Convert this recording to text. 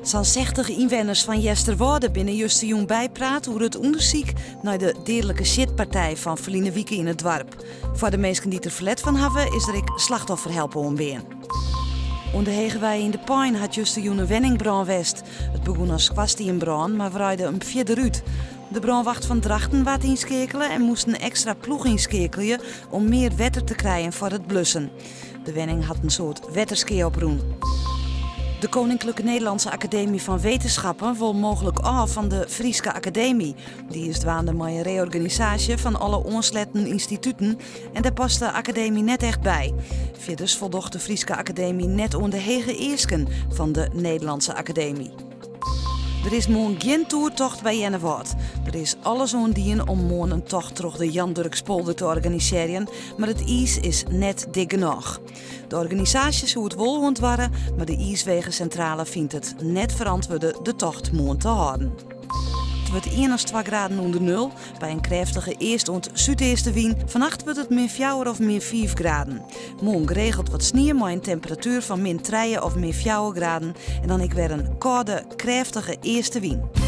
Zo'n 60 inwoners van Jesterwoude binnen juist bijpraat hoe het onderzoek naar de dierlijke shitpartij van verleden weken in het dorp. Voor de mensen die er verlet van hebben, is er ik slachtoffer helpen omween. Onder Hegewij in de Pijn had juist een wenningbrand west. Het begon als kwastienbrand, maar waaide hem verder uit. De brandwacht van Drachten wat inschakelen en moest een extra ploeg inschakelen om meer wetter te krijgen voor het blussen. De wenning had een soort wetterskee oproen. De Koninklijke Nederlandse Academie van Wetenschappen wil mogelijk af van de Frieske Academie. Die is dwaande met een reorganisatie van alle onsletten instituten en daar past de academie net echt bij. Verder voldocht de Frieske Academie net onder de hege eersken van de Nederlandse Academie. Er is morgen geen toertocht bij Jennewoud. Er is alles ondien om morgen een tocht door de Jan Durkspolder te organiseren, maar het ijs is net dik genoeg. De organisatie zou het wel ontwarren, maar de IJswegencentrale vindt het net verantwoorden de tocht morgen te houden. Het wordt 1 of 2 graden onder nul, bij een krachtige eerst- en zuidestenwind. Vannacht wordt het min 4 of min 5 graden. Morgen geregeld wat sneeuw met een temperatuur van min 3 of min 4 graden. En dan ik weer een koude, krachtige eerste wind.